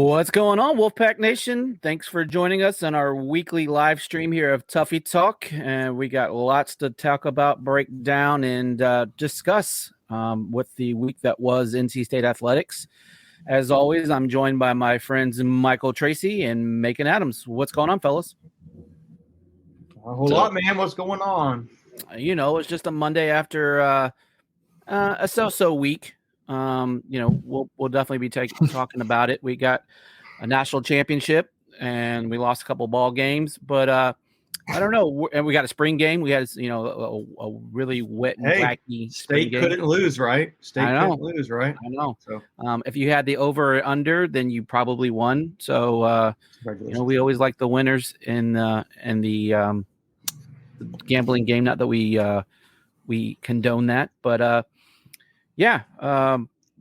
What's going on, Wolfpack Nation? Thanks for joining us on our weekly live stream here of Tuffy Talk. And we got lots to talk about, break down, and discuss with the week that was NC State Athletics. As always, I'm joined by my friends Michael Tracy and Macon Adams. What's going on, fellas? A whole lot, man. What's going on? It's just a Monday after a so-so week. We'll definitely be talking about it. We got a national championship and we lost a couple ball games, but I don't know. And we got a spring game. We had a really wet and wacky State game. Couldn't lose, right? State couldn't lose, right? I know. So if you had the over or under, then you probably won. So we always like the winners in the gambling game. Not that we condone that, but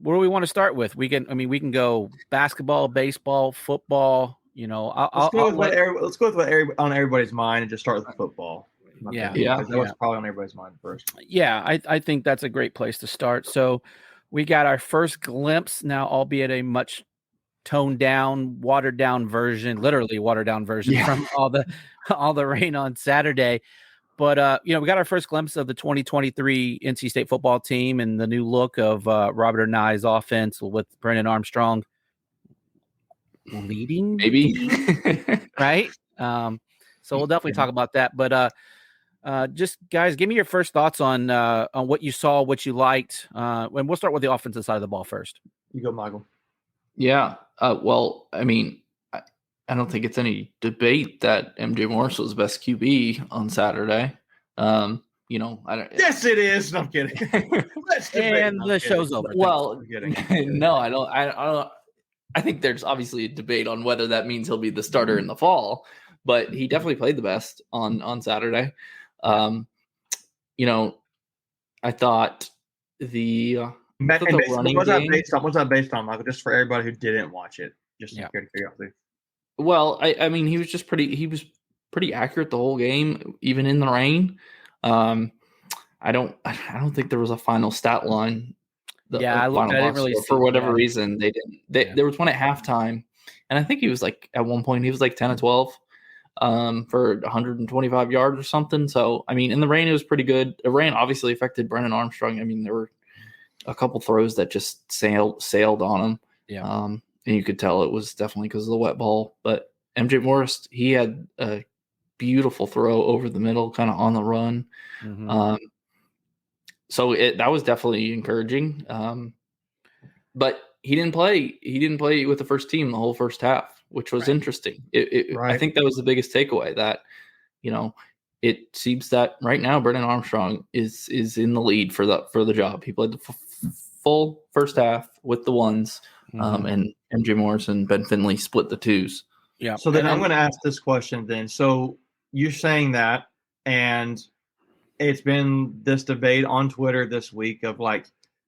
where do we want to start with? We can go basketball, baseball, football. Let's go with what's on everybody's mind and just start with football. Yeah. That was probably on everybody's mind first. Yeah, I think that's a great place to start. So we got our first glimpse now, albeit a much toned down, watered down version, literally watered down version from all the rain on Saturday. But, we got our first glimpse of the 2023 NC State football team and the new look of Robert Anae's offense with Brennan Armstrong leading. Maybe. Right? So we'll definitely talk about that. But just, guys, give me your first thoughts on what you saw, what you liked. And we'll start with the offensive side of the ball first. You go, Michael. Yeah. I don't think it's any debate that MJ Morris was the best QB on Saturday. Yes, it is. No, I'm kidding. And the show's over. Well, no, I don't. I think there's obviously a debate on whether that means he'll be the starter in the fall, but he definitely played the best on Saturday. I thought the running what's that based on, Michael? Just for everybody who didn't watch it, just to figure out. Well, he was just pretty accurate the whole game, even in the rain. I don't think there was a final stat line. I didn't really for whatever reason they didn't. There was one at halftime, and I think he was at one point he was 10 or 12 for 125 yards or something. So in the rain it was pretty good. The rain obviously affected Brennan Armstrong. There were a couple throws that just sailed on him. Yeah. And you could tell it was definitely because of the wet ball. But MJ Morris, he had a beautiful throw over the middle, kind of on the run. Mm-hmm. So that was definitely encouraging. But he didn't play. He didn't play with the first team the whole first half, which was interesting. I think that was the biggest takeaway. That it seems that right now Brennan Armstrong is in the lead for the job. He played the full first half with the ones. And MJ Morris and Ben Finley split the twos. Yeah. So then I'm going to ask this question then. So you're saying that, and it's been this debate on Twitter this week of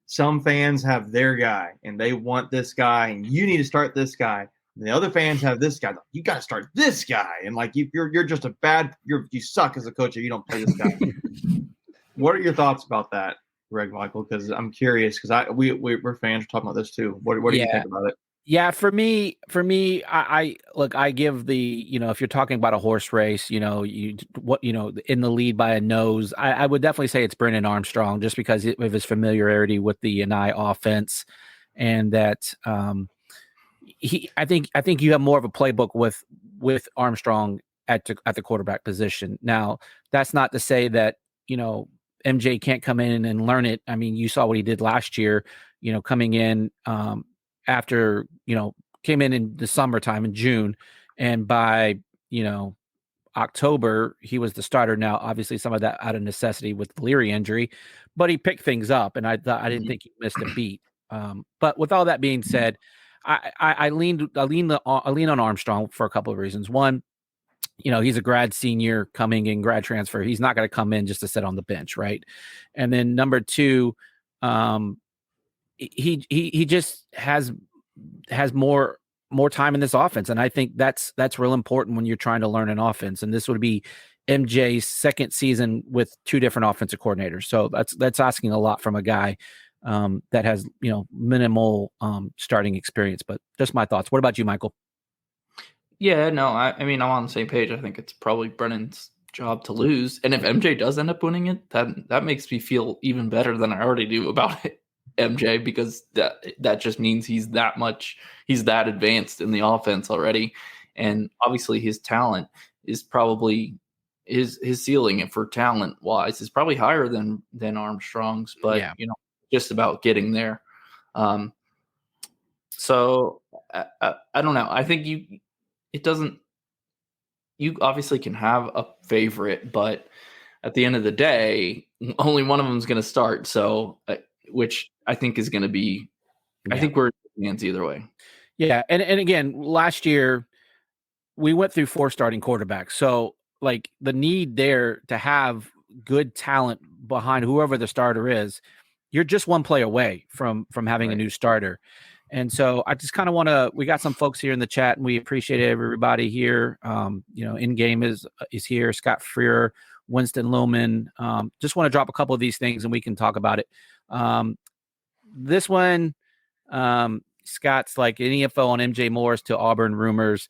some fans have their guy and they want this guy and you need to start this guy. And the other fans have this guy. You got to start this guy. And you're just you suck as a coach if you don't play this guy. What are your thoughts about that, Greg, Michael? Because I'm curious, because we're fans. We're talking about this too. What do you think about it? Yeah, for me, I give the, if you're talking about a horse race, in the lead by a nose, I would definitely say it's Brennan Armstrong, just because of his familiarity with the Anae offense, and that I think you have more of a playbook with Armstrong at the quarterback position. Now, that's not to say that MJ can't come in and learn it. You saw what he did last year, coming in after, came in the summertime in June, and by, October, he was the starter. Now, obviously some of that out of necessity with the Leary injury, but he picked things up, and I didn't think he missed a beat. But with all that being said, I lean on Armstrong for a couple of reasons. One, he's a grad senior coming in, grad transfer. He's not going to come in just to sit on the bench, right? And then number two, he just has more time in this offense, and I think that's real important when you're trying to learn an offense. And this would be MJ's second season with two different offensive coordinators, so that's asking a lot from a guy that has, minimal starting experience. But just my thoughts. What about you, Michael? Yeah, no, I mean, I'm on the same page. I think it's probably Brennan's job to lose. And if MJ does end up winning it, that makes me feel even better than I already do about it, MJ, because that just means he's that advanced in the offense already. And obviously his talent is probably his ceiling for talent wise is probably higher than Armstrong's, but just about getting there. So I don't know. I think you obviously can have a favorite, but at the end of the day, only one of them is going to start. So, which I think is going to be, I think we're in hands either way. Yeah. And again, last year we went through 4 starting quarterbacks. So like the need there to have good talent behind whoever the starter is, you're just one play away from having a new starter. And so I just kind of we got some folks here in the chat and we appreciate everybody here. In game is here. Scott Freer, Winston Lohman. Just want to drop a couple of these things and we can talk about it. This one, Scott's like any info on MJ Morris to Auburn rumors,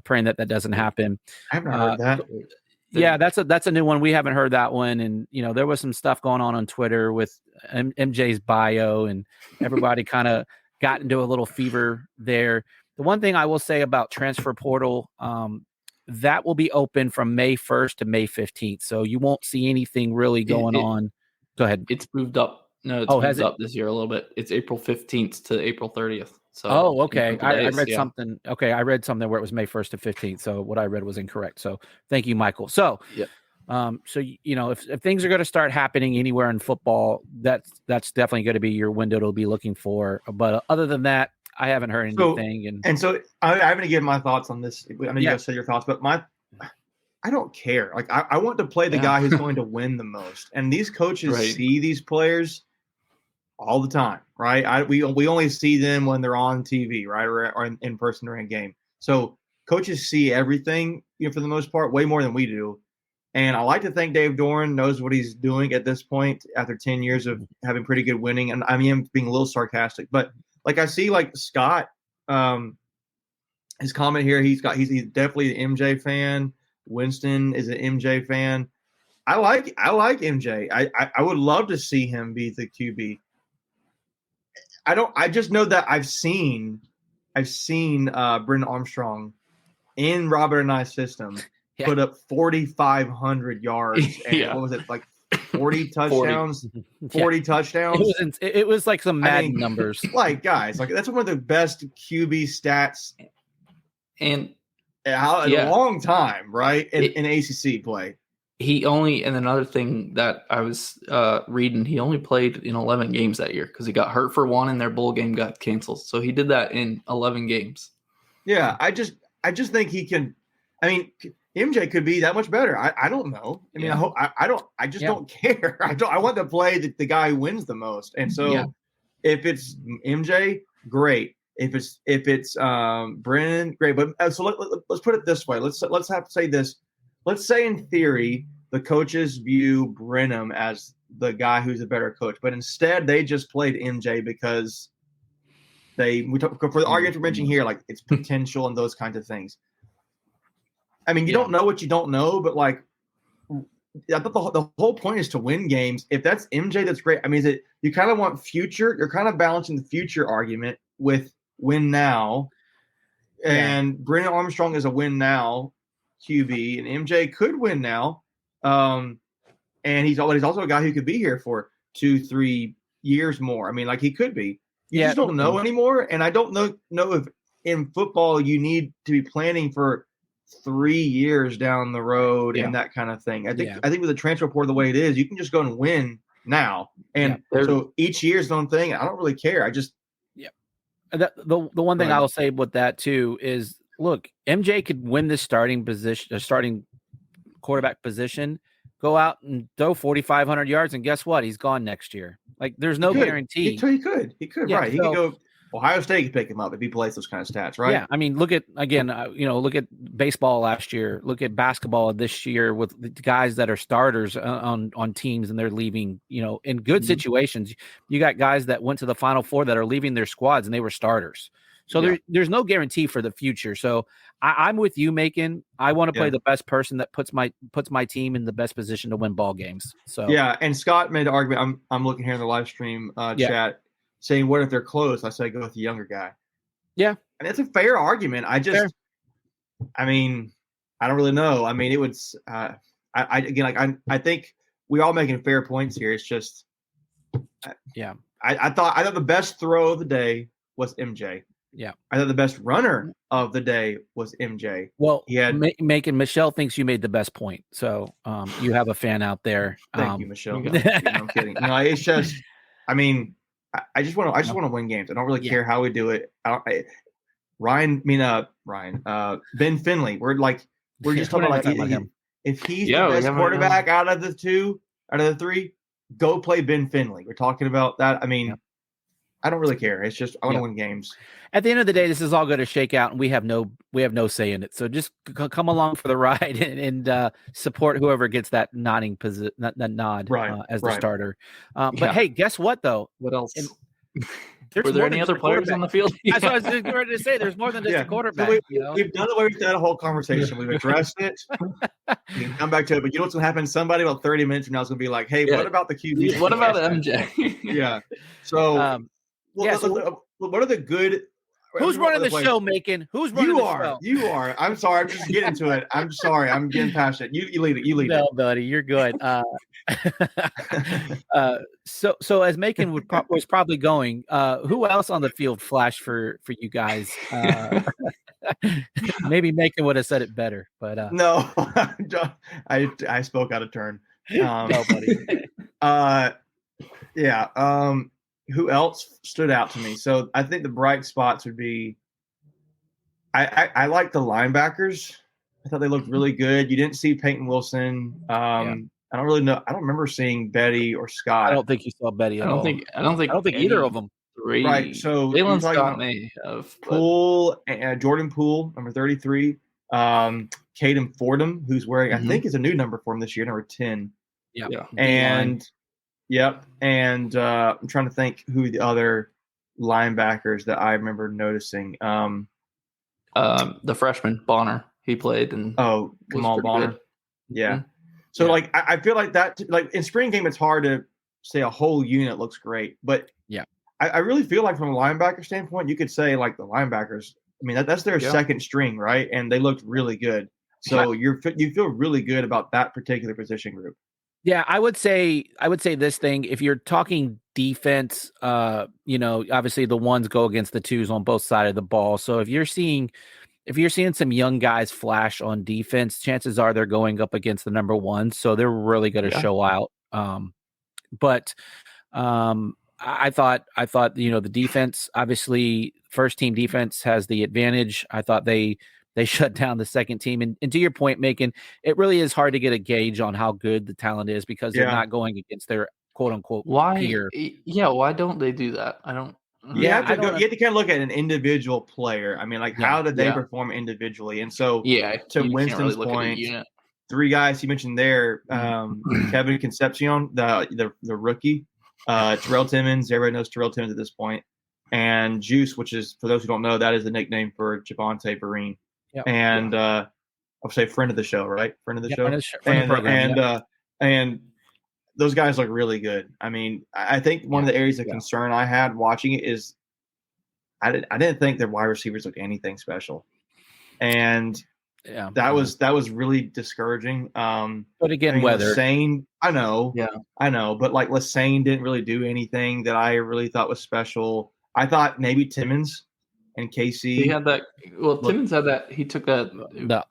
praying that doesn't happen. I haven't heard that. Yeah, that's a new one. We haven't heard that one. And, there was some stuff going on Twitter with MJ's bio and everybody kind of got into a little fever there. The one thing I will say about transfer portal, that will be open from May 1st to May 15th. So you won't see anything really going on. Go ahead. It's moved up. No, it's moved up this year a little bit. It's April 15th to April 30th. So okay. I read something. Okay. I read something where it was May 1st to 15th. So what I read was incorrect. So thank you, Michael. So, if things are going to start happening anywhere in football, that's definitely going to be your window to be looking for. But other than that, I haven't heard anything. So I'm going to give my thoughts on this. I know you guys said your thoughts, but I don't care. Like I want to play the guy who's going to win the most. And these coaches see these players all the time, right? We only see them when they're on TV, right, or in person during a game. So coaches see everything, for the most part, way more than we do. And I like to think Dave Doran knows what he's doing at this point after 10 years of having pretty good winning. And I mean, being a little sarcastic, but like I see like Scott, his comment here, he's definitely an MJ fan. Winston is an MJ fan. I like MJ. I would love to see him be the QB. I just know that I've seen Brendan Armstrong in Robert and I's system put up 4,500 yards and what was it, like 40 touchdowns? 40 touchdowns. It was like some Madden numbers. Like guys, like that's one of the best QB stats and in a long time, right? In ACC play. And another thing that I was reading, he only played in 11 games that year because he got hurt for one and their bowl game got canceled. So he did that in 11 games. Yeah, I just think he can. I mean, MJ could be that much better. I don't know. I mean, I just don't care. I want to play the guy who wins the most. And so if it's MJ, great. If it's Brennan, great. But so let's put it this way. Let's have to say this. Let's say in theory the coaches view Brenham as the guy who's a better coach, but instead they just played MJ because for the argument we're mentioning here, like it's potential and those kinds of things. I mean, you don't know what you don't know, but like I thought the whole point is to win games. If that's MJ, that's great. I mean, you kind of want future. You're kind of balancing the future argument with win now, and Brendan Armstrong is a win now QB, and MJ could win now. And he's also a guy who could be here for 2-3 years more. I mean, like he could be. You just don't know anymore. And I don't know if in football you need to be planning for 3 years down the road and that kind of thing. I think with the transfer portal the way it is, you can just go and win now. And so each year's own thing. I don't really care. I just the one thing I will say with that too is, look, MJ could win this starting quarterback position, go out and throw 4,500 yards, and guess what? He's gone next year. Like, there's no guarantee. He could, right? He could go. Ohio State can pick him up if he plays those kind of stats, right? Yeah, I mean, look at look at baseball last year. Look at basketball this year with the guys that are starters on teams, and they're leaving. In good situations, you got guys that went to the Final Four that are leaving their squads, and they were starters. So there's no guarantee for the future. So I'm with you, Macon. I want to play the best person that puts my team in the best position to win ball games. So yeah, and Scott made the argument. I'm looking here in the live stream chat, saying, "What if they're close?" I say, "Go with the younger guy." Yeah, and it's a fair argument. I don't really know. I mean, it would. I think we all making fair points here. It's just, I thought the best throw of the day was MJ. Yeah, I thought the best runner of the day was MJ. Well, Macon, Michelle thinks you made the best point. So you have a fan out there. Thank you, Michelle. I'm kidding. It's just, I mean, I just want to win games. I don't really care how we do it. Ben Finley. We're just talking about him. If he's the best quarterback out of the three, go play Ben Finley. We're talking about that. I mean, I don't really care. It's just I want to win games. At the end of the day, this is all going to shake out, and we have no say in it. So just come along for the ride and support whoever gets that nod as the starter. But hey, guess what though? What else? Were there any other players on the field? That's what I was just ready to say. There's more than just a quarterback. So we've done away with that whole conversation. We've addressed it. You can come back to it, but you know what's going to happen? Somebody about 30 minutes from now is going to be like, "Hey, what about the QB? What about MJ?" Yeah. So, what are the good? Who's running the show, Macon? Who's running the show? You are. I'm sorry. I'm just getting to it. I'm sorry. I'm getting passionate. You lead it. You lead it. No, buddy, you're good. So as Macon was probably going, who else on the field flashed for you guys? Maybe Macon would have said it better, but no, I spoke out of turn. No, buddy. Who else stood out to me? So I think the bright spots would be I like the linebackers. I thought they looked really good. You didn't see Peyton Wilson. I don't really know. I don't remember seeing Betty or Scott. I don't think you saw Betty at all. I don't think either of them. Three. Right. So Jalen Scott may have Poole, Jordan Poole, number 33. Caden Fordham, who's wearing, I think, is a new number for him this year, number 10. Yeah. And I'm trying to think who the other linebackers that I remember noticing. The freshman Bonner, he played and Kamal Bonner. Good. Yeah. Mm-hmm. So I feel like that, like in spring game, it's hard to say a whole unit looks great, but I really feel like from a linebacker standpoint, you could say like the linebackers. I mean, that's their second string, right? And they looked really good. So you feel really good about that particular position group. Yeah, I would say this thing. If you're talking defense, obviously the ones go against the twos on both sides of the ball. So if you're seeing some young guys flash on defense, chances are they're going up against the number one. So they're really going to show out. I thought the defense, obviously first team defense has the advantage. I thought they shut down the second team. And to your point, Macon, it really is hard to get a gauge on how good the talent is because they're not going against their quote unquote peer. Yeah. Why don't they do that? I don't. You have to kind of look at an individual player. I mean, like how did they perform individually? And so to Winston's point, 3 guys he mentioned there, Kevin Concepcion, the rookie, Terrell Timmons, everybody knows Terrell Timmons at this point, and Juice, which is, for those who don't know, that is the nickname for Javonte Vereen. Yep. And I'll say friend of the show, right? Friend of the show. And those guys look really good. I mean, I think one of the areas of concern I had watching it is I didn't think their wide receivers looked anything special, and that was really discouraging. But again, weather. Lassane, I know, but like Lassane didn't really do anything that I really thought was special. I thought maybe Timmons and KC. He had that. Well, Timmons had that. He took that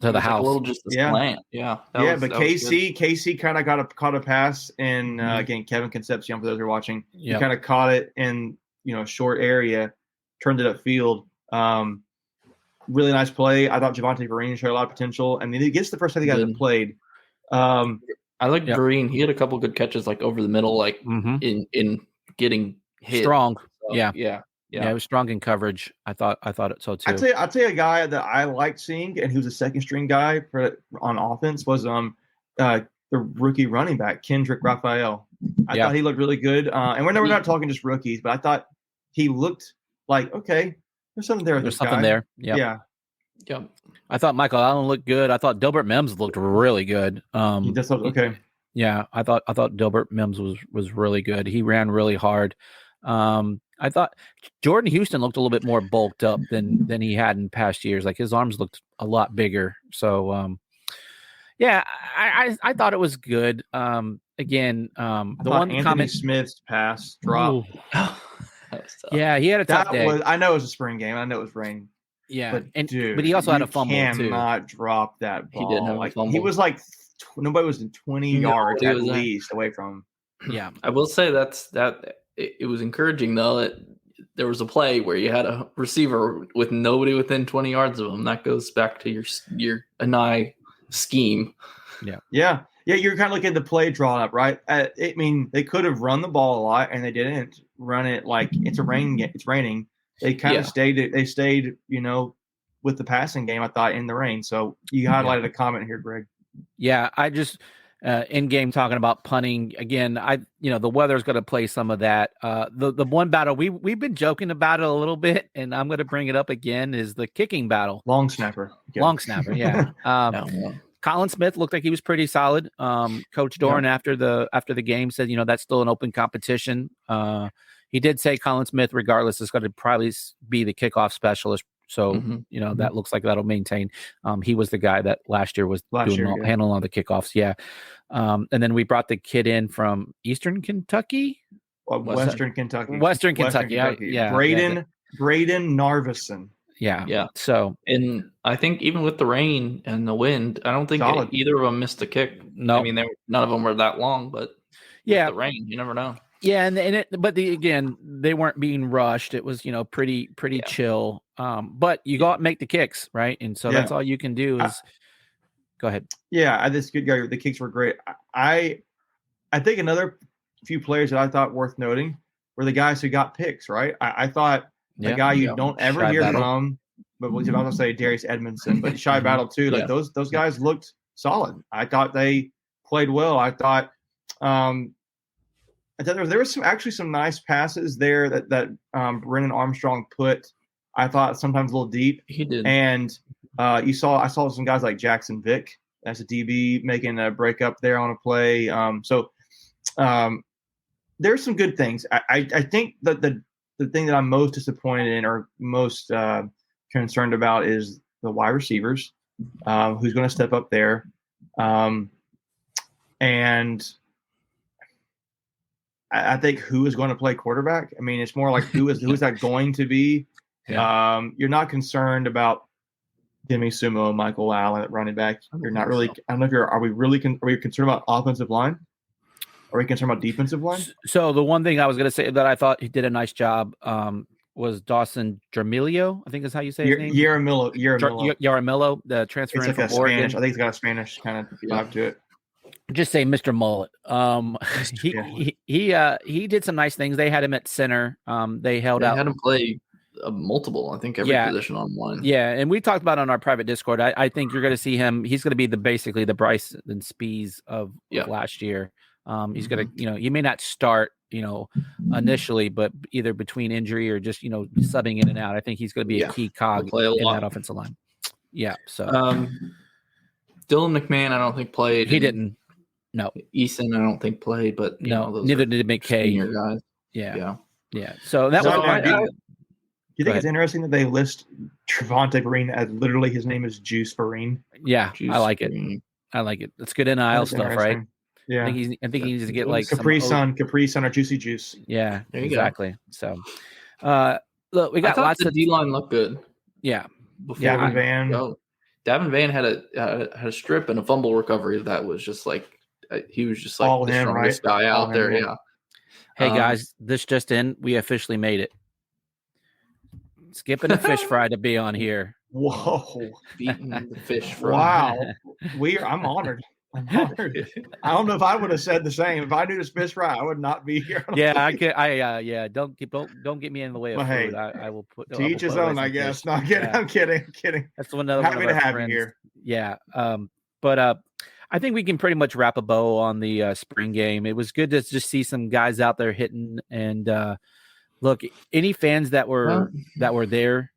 to the house. A little just slant. Yeah. But KC kind of caught a pass in again, Kevin Concepcion, for those who are watching. He kind of caught it in a short area, turned it upfield. Really nice play. I thought Javonte Vereen showed a lot of potential. I mean, he gets the first time the guys have played. I like Vereen. He had a couple good catches, like over the middle, like in getting hit. Strong. So, yeah. Yeah, it was strong in coverage. I thought it so too. I'll tell you a guy that I liked seeing, and he was a second string guy on offense was the rookie running back Kendrick Raphael. I thought he looked really good. And we're not talking just rookies, but I thought he looked like, okay, there's something there. There's something there. Yeah. I thought Michael Allen looked good. I thought Dilbert Mims looked really good. He just looked okay. Yeah, I thought Dilbert Mims was really good. He ran really hard. I thought Jordan Houston looked a little bit more bulked up than he had in past years. Like his arms looked a lot bigger. So yeah, I thought it was good. Again, the one Anthony comment Smith's pass drop. Yeah, he had a tough day. I know it was a spring game. I know it was rain. Yeah, but but he also had a fumble too. Cannot drop that ball. He didn't have a fumble. He was like nobody was in 20 yards at least away from him. Yeah, I will say that it was encouraging though that there was a play where you had a receiver with nobody within 20 yards of him. That goes back to your Anai scheme. Yeah. You're kind of looking at the play drawn up, right? I mean, they could have run the ball a lot, and they didn't run it like it's raining. They kind of stayed. They stayed, with the passing game. I thought in the rain. So you highlighted a comment here, Greg. Yeah, I just in game talking about punting again. The weather's going to play some of that. The one battle we've been joking about it a little bit, and I'm going to bring it up again is the kicking battle. Long snapper. Yeah. Colin Smith looked like he was pretty solid. Coach Doran after the game said, that's still an open competition. He did say Colin Smith, regardless, is going to probably be the kickoff specialist. So, that looks like that'll maintain. He was the guy that last year was handling all the kickoffs. Yeah. And then we brought the kid in from Eastern Kentucky. Western Kentucky. Western Kentucky. Yeah. Braden Narvison. Yeah. So, and I think even with the rain and the wind, I don't think either of them missed a kick. No, I mean, none of them were that long, but with the rain, you never know. Yeah, but they weren't being rushed. It was pretty chill. But you go out and make the kicks, right? And so that's all you can do is go ahead. Yeah, this good guy. The kicks were great. I think another few players that I thought worth noting were the guys who got picks. Right, I thought. The guy you don't ever hear from, but was about to say Darius Edmondson, but Shy Battle too. Like those guys looked solid. I thought they played well. I thought there was some nice passes there that Brennan Armstrong put. I thought sometimes a little deep. He did, and I saw some guys like Jackson Vick as a DB making a break up there on a play. There's some good things. I think that the thing that I'm most disappointed in or most concerned about is the wide receivers, who's going to step up there. And I think who is going to play quarterback. I mean, it's more like who is that going to be? Yeah. You're not concerned about Demi Sumo, Michael Allen at running back. You're not really. I don't know if are we concerned about offensive line? Are we concerned about defensive line? So the one thing I was going to say that I thought he did a nice job was Dawson Jaramillo. I think is how you say his name. Yaramillo, the transfer in from Oregon. Spanish. I think he's got a Spanish kind of vibe to it. Just say Mr. Mullet. He did some nice things. They had him at center. They had him play multiple. I think every position on one. Yeah, and we talked about on our private Discord. I think you're going to see him. He's going to be basically the Bryce and Spees of last year. He's going to, he may not start, initially, but either between injury or just, subbing in and out. I think he's going to be a key cog in that offensive line. Yeah. So, Dylan McMahon, I don't think played. He didn't. No. Eason, I don't think played, but neither did McKay. Guys. Yeah. So that was. Do you think it's interesting that they list Trevonte Vereen as literally his name is Juice Vereen? Yeah, I like it. It's good NIL stuff, right? Yeah, I think he needs to get like Capri Sun or Juicy Juice. Yeah, exactly. Go. So, look, we got lots of D-line look good. Yeah, Davin Van had a strip and a fumble recovery that was just like he was just like all the strongest guy out there. Yeah. Hey guys, this just in, we officially made it. Skipping a fish fry to be on here. Whoa, beating the fish fry. Wow, I'm honored. I'm honored. I don't know if I would have said the same. If I knew this fish fry, I would not be here. Don't get me in the way of Well, food. hey, I will put to each his own, I guess. No, I'm kidding. Yeah. I'm kidding. That's another Happy one of to our have friends. you here. Yeah. But I think we can pretty much wrap a bow on the spring game. It was good to just see some guys out there hitting. And look, any fans that were there,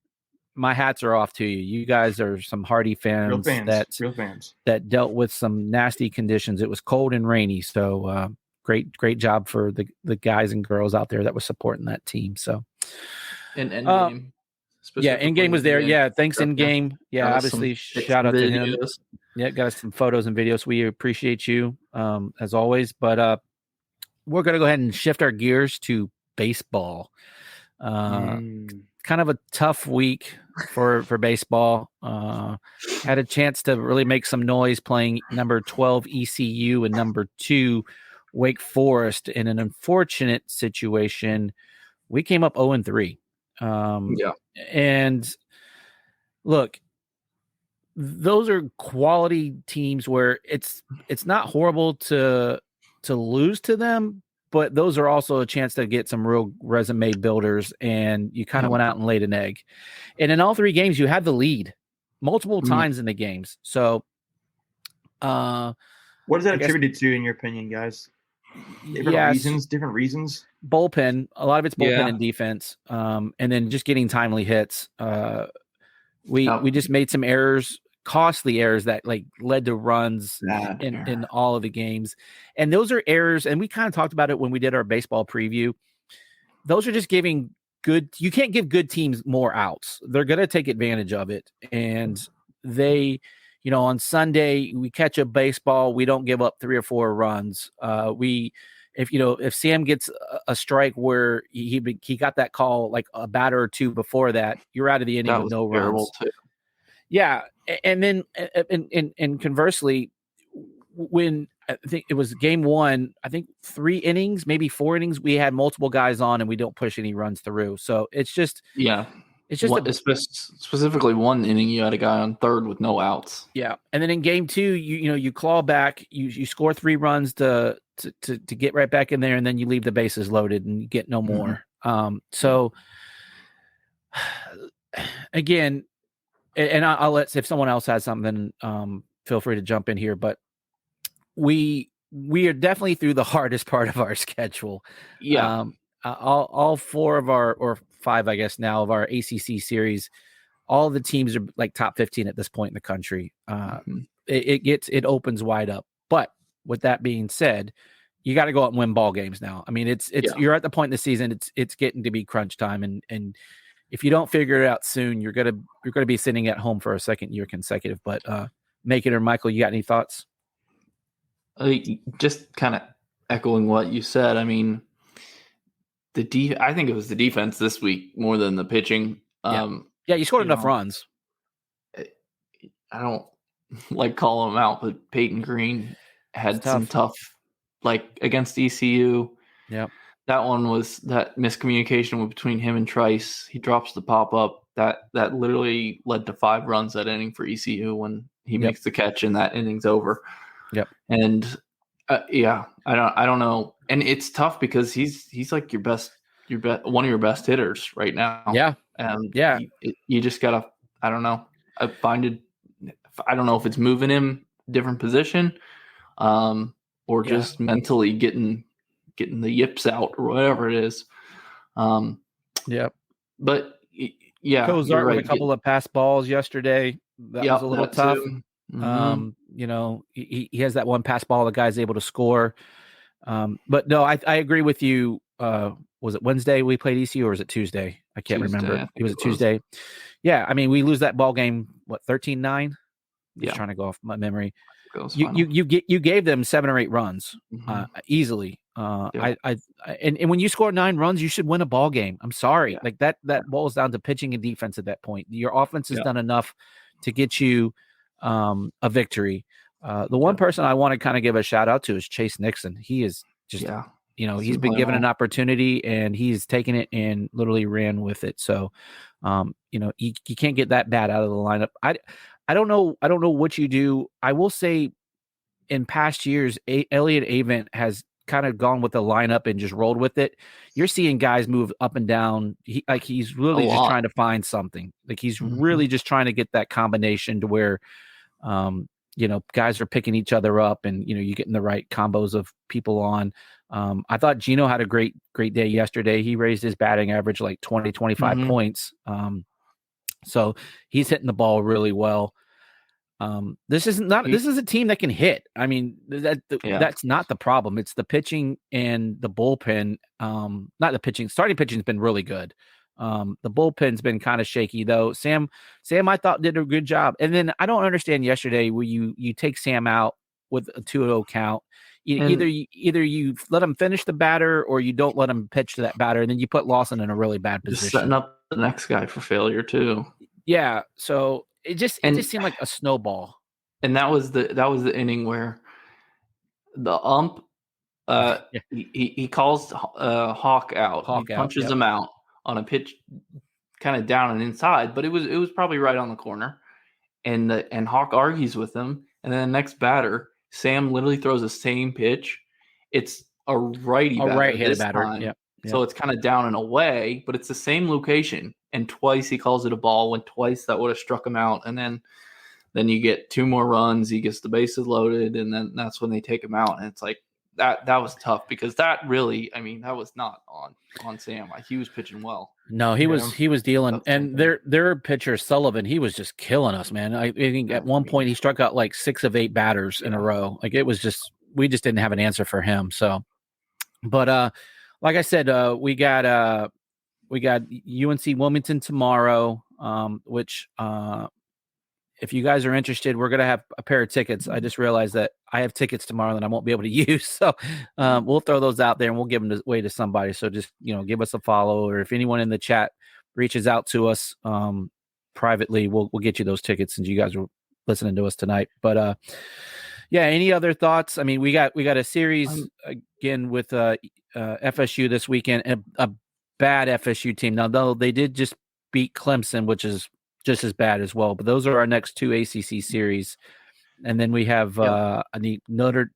my hats are off to you. You guys are some hardy fans, Real fans that dealt with some nasty conditions. It was cold and rainy, so great job for the guys and girls out there that was supporting that team. So and Endgame. Yeah, Endgame was there. Yeah, thanks Endgame. Yeah, obviously shout out to him. Yeah, got us some photos and videos. We appreciate you as always. But we're gonna go ahead and shift our gears to baseball. Kind of a tough week for baseball. Had a chance to really make some noise playing number 12 ECU and number 2 Wake Forest in an unfortunate situation. We came up 0-3. And look, those are quality teams where it's not horrible to lose to them, but those are also a chance to get some real resume builders, and you kind of went out and laid an egg. And in all 3 games, you had the lead multiple times in the games. So, what is that attributed to, in your opinion, guys? Different reasons. Bullpen. A lot of it's bullpen and defense, and then just getting timely hits. We just made some errors. Costly errors that led to runs in all of the games. And those are errors. And we kind of talked about it when we did our baseball preview. Those are just giving you can't give good teams more outs. They're going to take advantage of it. And they, on Sunday, we catch a baseball. We don't give up 3 or 4 runs. If Sam gets a strike where he got that call like a batter or 2 before that, you're out of the inning with no runs. Too. Yeah, and then and conversely, when I think it was game 1, I think 3 innings, maybe 4 innings, we had multiple guys on and we don't push any runs through. So it's just specifically 1 inning you had a guy on third with no outs. Yeah, and then in game 2, you claw back, you score 3 runs to get right back in there, and then you leave the bases loaded and you get no more. So again. And I'll let, if someone else has something, feel free to jump in here. But we are definitely through the hardest part of our schedule. Yeah. All 4 of or 5, I guess now, of our ACC series, all the teams are like top 15 at this point in the country. It opens wide up. But with that being said, you got to go out and win ball games now. I mean, you're at the point in the season. It's getting to be crunch time, and if you don't figure it out soon, you're gonna be sitting at home for a second year consecutive. But Macon or Michael, you got any thoughts? Just kind of echoing what you said. I mean, I think it was the defense this week more than the pitching. You scored enough runs. I don't like calling them out, but Peyton Green had some tough, against ECU. Yeah. That one was that miscommunication between him and Trice. He drops the pop up that literally led to 5 runs that inning for ECU when he makes the catch and that inning's over. Yep. And I don't know. And it's tough because he's like one of your best hitters right now. Yeah. And you just gotta, I don't know. I don't know if it's moving him different position, or just mentally getting the yips out or whatever it is. But Kozart with a couple of pass balls yesterday. That was a little tough. He has that one pass ball the guy's able to score. But no, I agree with you. Was it Wednesday we played ECU or was it Tuesday? I can't remember. It was Tuesday. Yeah, I mean, we lose that ball game 13-9. Just trying to go off my memory. You gave them 7 or 8 runs easily. And when you score 9 runs, you should win a ball game. I'm sorry, that boils down to pitching and defense at that point. Your offense has done enough to get you a victory. The one person I want to kind of give a shout out to is Chase Nixon. He is just he's been given an opportunity and he's taken it and literally ran with it. So you can't get that bad out of the lineup. I don't know what you do. I will say in past years, Elliott Avent has kind of gone with the lineup and just rolled with it. You're seeing guys move up and down. He's really just trying to find something. Like he's really just trying to get that combination to where, guys are picking each other up and, you're getting the right combos of people on. I thought Gino had a great day yesterday. He raised his batting average like 20, 25 points. So he's hitting the ball really well. This is a team that can hit. I mean, that's not the problem. It's the pitching and the bullpen. Not the pitching. Starting pitching's been really good. The bullpen's been kind of shaky though. Sam, I thought did a good job. And then I don't understand yesterday where you take Sam out with a 2-0 count. Either you let him finish the batter or you don't let him pitch to that batter, and then you put Lawson in a really bad position. Just setting up the next guy for failure too. Yeah. So it just seemed like a snowball. And that was the inning where the ump he calls Hawk out. He punches him out on a pitch kind of down and inside, but it was probably right on the corner. And Hawk argues with him, and then the next batter, Sam literally throws the same pitch. It's a right-handed batter. Yep. So it's kind of down and away, but it's the same location. And twice he calls it a ball, when twice that would have struck him out. And then you get 2 more runs, he gets the bases loaded, and then that's when they take him out. And it's like that was tough, because that really, that was not on Sam. He was pitching well. No, he was dealing. And their pitcher Sullivan, he was just killing us, man. I think at one point he struck out like 6 of 8 batters in a row. Like it was just, we just didn't have an answer for him. So, but like I said, we got UNC Wilmington tomorrow, which if you guys are interested, we're going to have a pair of tickets. I just realized that I have tickets tomorrow that I won't be able to use. So we'll throw those out there and we'll give them away to somebody. So just, give us a follow, or if anyone in the chat reaches out to us privately, we'll get you those tickets since you guys are listening to us tonight. But yeah, any other thoughts? I mean, we got a series again with FSU this weekend, and a bad FSU team. Now, though, they did just beat Clemson, which is just as bad as well. But those are our next 2 ACC series, and then we have Notre.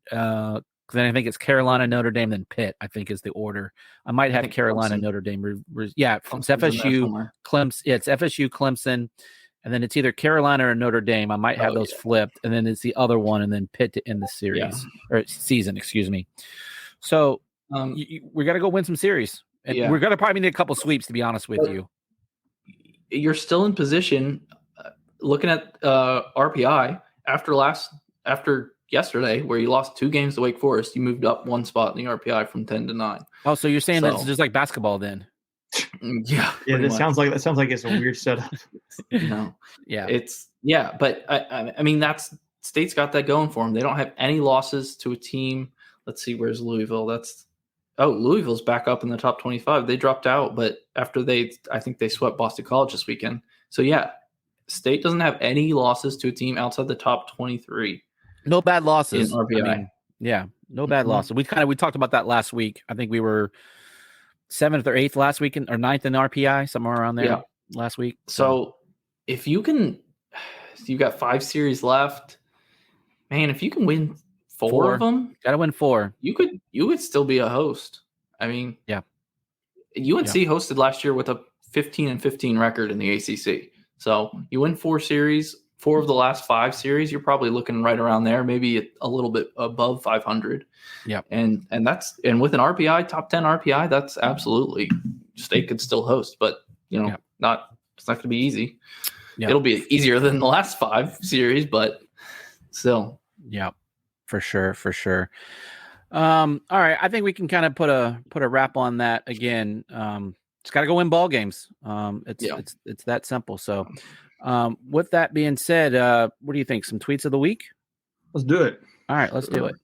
Then I think it's Carolina, Notre Dame, then Pitt. I think is the order. I might have Carolina, Clemson. Notre Dame. It's FSU, Clemson. Yeah, it's FSU, Clemson, and then it's either Carolina or Notre Dame. I might have those flipped, and then it's the other one, and then Pitt to end the series or season. Excuse me. So we got to go win some series, and we're going to probably need a couple sweeps, to be honest with you. You're still in position. Looking at RPI after yesterday, where you lost 2 games to Wake Forest, you moved up 1 spot in the RPI from 10 to 9. Oh, so you're saying that's just like basketball then? Yeah. That sounds like it's a weird setup. But I mean, that's State's got that going for them. They don't have any losses to a team. Let's see, where's Louisville? Louisville's back up in the top 25. They dropped out, but after I think they swept Boston College this weekend. So yeah, State doesn't have any losses to a team outside the top 23. No bad losses in RPI. No bad losses. We talked about that last week. I think we were 7th or 8th last week, or 9th in RPI, somewhere around there last week. So if you can, you've got 5 series left, man. If you can win 4 of them, gotta win 4. You could still be a host. I mean, UNC hosted last year with a 15-15 record in the ACC. So you win 4 series, 4 of the last 5 series, you're probably looking right around there, maybe a little bit above 500. Yeah, and with an RPI, top 10 RPI, that's absolutely State could still host, but it's not going to be easy. Yep. It'll be easier than the last 5 series, but still. Yeah, for sure. All right, I think we can kind of put a wrap on that again. It's got to go win ball games. It's that simple. So, with that being said, what do you think? Some tweets of the week? Let's do it. All right, let's do it.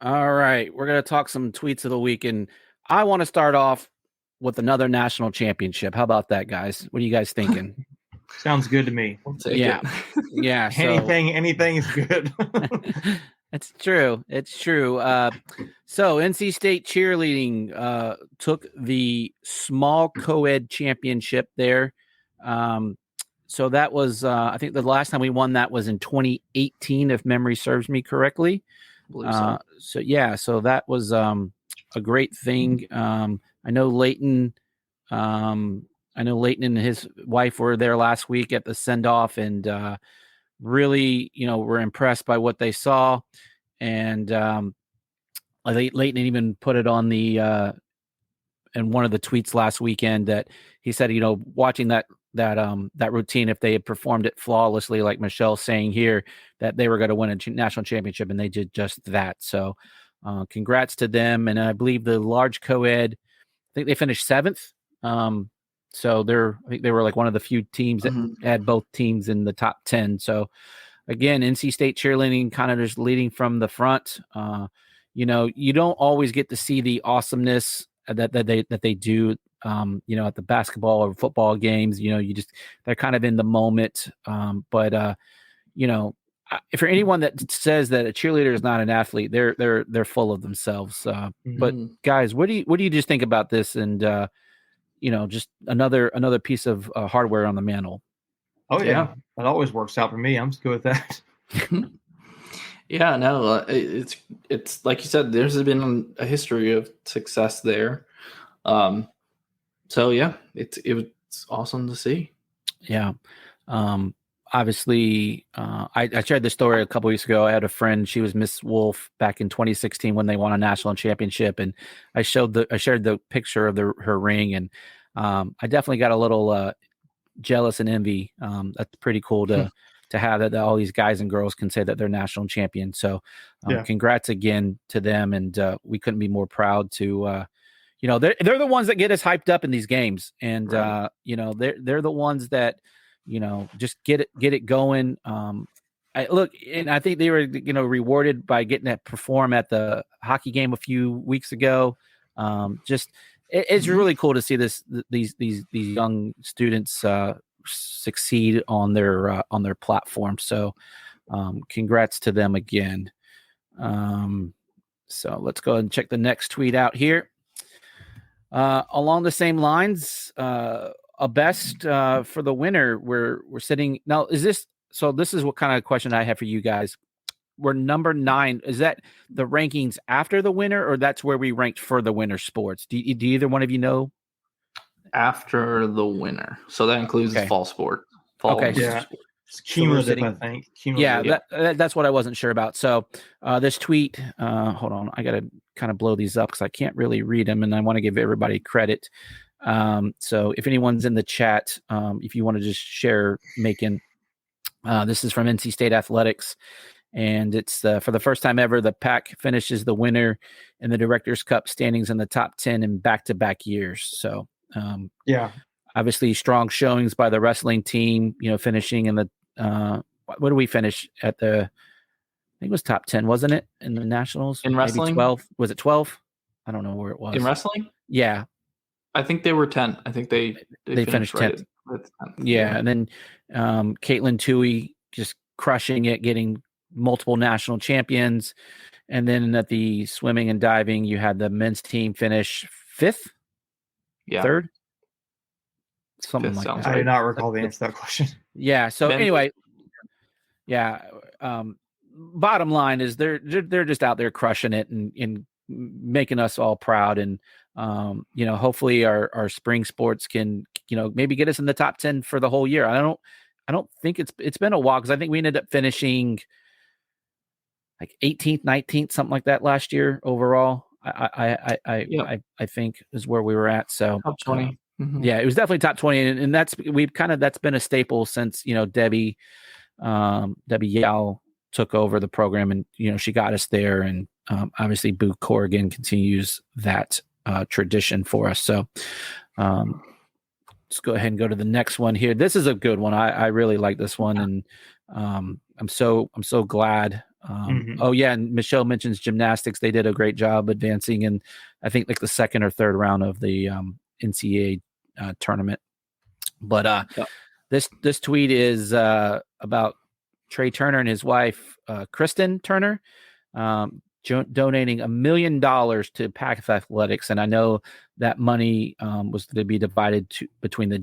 All right, we're going to talk some tweets of the week, and I want to start off with another national championship. How about that, guys? What are you guys thinking? Sounds good to me. We'll take it. Yeah. Anything is good. It's true. It's true. So NC State cheerleading took the small co-ed championship there. So that was, I think the last time we won that was in 2018, if memory serves me correctly. I believe so. So that was a great thing. I know Leighton. I know Leighton and his wife were there last week at the send off, and really, were impressed by what they saw. And Leighton even put it on the in one of the tweets last weekend that he said, watching that routine, if they had performed it flawlessly, like Michelle's saying here, that they were going to win a national championship, and they did just that. So, congrats to them. And I believe the large co-ed, I think they finished 7th. So I think they were like one of the few teams that had both teams in the top 10. So again, NC State cheerleading kind of just leading from the front. You don't always get to see the awesomeness that they do. At the basketball or football games, they're kind of in the moment. But if for anyone that says that a cheerleader is not an athlete, they're full of themselves. But guys, what do you just think about this? And just another piece of hardware on the mantle. Oh yeah, that always works out for me. I'm good with that. Yeah, no, it's like you said, there's been a history of success there. So yeah, it's awesome to see. Yeah. Obviously, I shared this story a couple weeks ago. I had a friend; she was Miss Wolf back in 2016 when they won a national championship, and I shared the picture of her ring, and I definitely got a little jealous and envy. That's pretty cool to have that all these guys and girls can say that they're national champions. So, congrats again to them, and we couldn't be more proud to. They're the ones that get us hyped up in these games, and right. They're the ones that. Just get it going. And I think they were, rewarded by getting to perform at the hockey game a few weeks ago. It's really cool to see these young students succeed on their platform. So, congrats to them again. So let's go ahead and check the next tweet out here. Along the same lines, a best for the winner. We're sitting now. This is what kind of question I have for you guys. We're number 9. Is that the rankings after the winner, or that's where we ranked for the winter sports? Do either one of you know? After the winner, so that includes fall sport. Yeah. It's cumulative, I think. Cumulative. Yeah, that's what I wasn't sure about. So this tweet, hold on, I got to kind of blow these up because I can't really read them, and I want to give everybody credit. So if anyone's in the chat, if you want to just share, Macon, this is from NC State Athletics, and it's for the first time ever, the Pack finishes the winner in the Directors Cup standings in the top 10 in back-to-back years. So obviously strong showings by the wrestling team, finishing in the what do we finish at the, I think it was top 10, wasn't it, in the nationals? In wrestling? Maybe 12. Was it 12? I don't know where it was. In wrestling? Yeah. I think they were 10. I think they finished 10th. Right at 10th. Yeah. And then Caitlin Toohey just crushing it, getting multiple national champions. And then at the swimming and diving, you had the men's team finish 5th? Yeah. 3rd? Something like that. I do not recall the answer to that question. Yeah. So anyway, bottom line is they're just out there crushing it and making us all proud. And hopefully our spring sports can maybe get us in the top 10 for the whole year. I don't think it's been a while, because I think we ended up finishing like 18th, 19th, something like that last year overall. I think is where we were at. So top 20. Yeah, it was definitely top 20, and that's been a staple since Debbie Yao took over the program, and she got us there, and obviously Boo Corrigan continues that tradition for us. So let's go ahead and go to the next one here. This is a good one. I really like this one, and I'm so glad. Oh yeah, and Michelle mentions gymnastics. They did a great job advancing in, I think, like the 2nd or 3rd round of the NCAA tournament. But this tweet is about Trey Turner and his wife Kristen Turner. donating $1 million to Path Athletics, and I know that money was going to be divided between the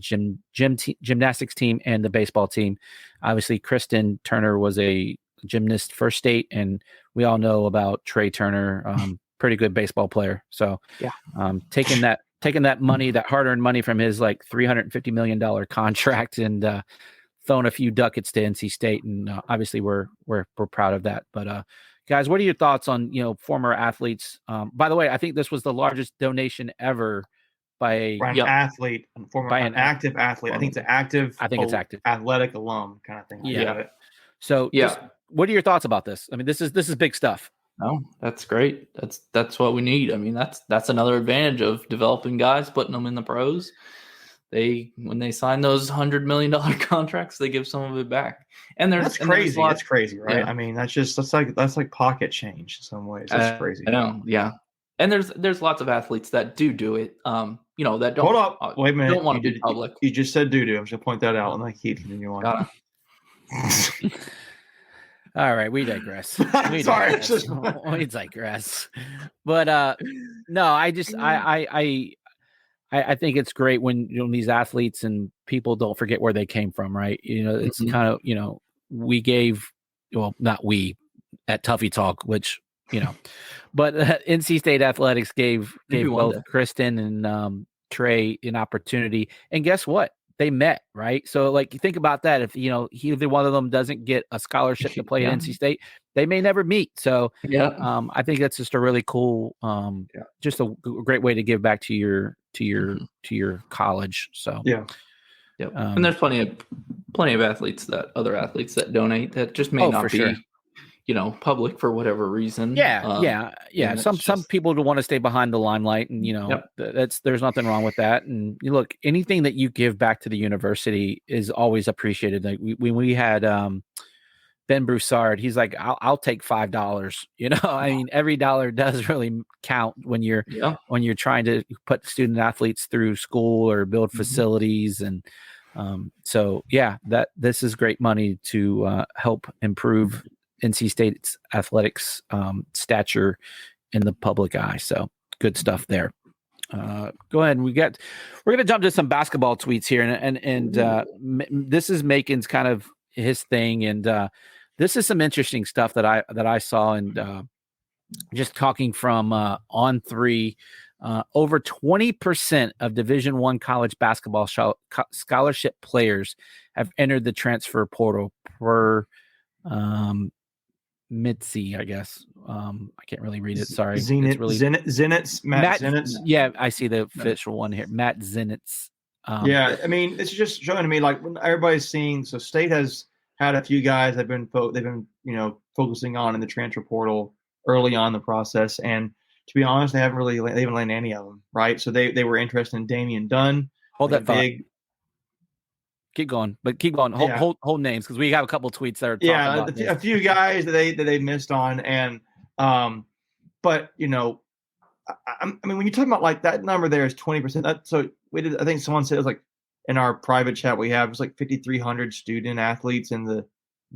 gymnastics team and the baseball team. Obviously, Kristen Turner was a gymnast first state, and we all know about Trey Turner, pretty good baseball player. So, yeah, taking that money, that hard-earned money from his like $350 million contract, and throwing a few ducats to NC State, and obviously we're proud of that. But guys, what are your thoughts on former athletes? By the way, I think this was the largest donation ever by an athlete, an active athlete. I think it's an active. I think it's active athletic alum kind of thing. Yeah. So what are your thoughts about this? I mean, this is big stuff. No, that's great. That's what we need. I mean, that's another advantage of developing guys, putting them in the pros. When they sign those $100 million contracts, they give some of it back. And that's crazy. That's crazy, right? Yeah. I mean, that's like pocket change in some ways. That's crazy. I know. Yeah. And there's lots of athletes that do it. That don't. Hold up. Wait a minute. Don't want to be public. You just said doo-doo. I'm just gonna point that out, and like keep continue on. All right, we digress. Sorry, we digress. But no, I think it's great when these athletes and people don't forget where they came from, right? It's kind of we gave, well, not we at Tuffy Talk, which but NC State Athletics gave both Kristen and Trey an opportunity, and guess what? They met, right? So, like, you think about that. If either one of them doesn't get a scholarship to play at NC State, they may never meet. So, I think that's just a really cool, just a great way to give back to your college. So, and there's plenty of athletes other athletes that donate that just may not be. Sure. Public for whatever reason. Some people want to stay behind the limelight, and there's nothing wrong with that. And look, anything that you give back to the university is always appreciated. Like when we had Ben Broussard, he's like, I'll take $5. I mean, every dollar does really count when you're trying to put student athletes through school or build facilities. And this is great money to help improve NC State's athletics stature in the public eye. So good stuff there. Go ahead. We're going to jump to some basketball tweets here, and this is Macon's kind of his thing, and this is some interesting stuff that I saw, and just talking from On3. Over 20% of Division I college basketball scholarship players have entered the transfer portal per Mitzi, I guess. I can't really read it. Sorry. Zenitz. Matt Zenitz. Yeah, I see the official one here. Matt Zenitz. I mean, it's just showing to me like when everybody's seeing. So State has had a few guys they've been focusing on in the transfer portal early on in the process, and to be honest, they haven't landed any of them, right? So they were interested in Damian Dunn. Hold that thought. Keep going, but keep going. Hold names, because we have a couple of tweets that are talking about this. A few guys that they missed on, and but I mean, when you're talking about like that number there is 20%. So we did. I think someone said it was like in our private chat we have, it's like 5,300 student athletes in the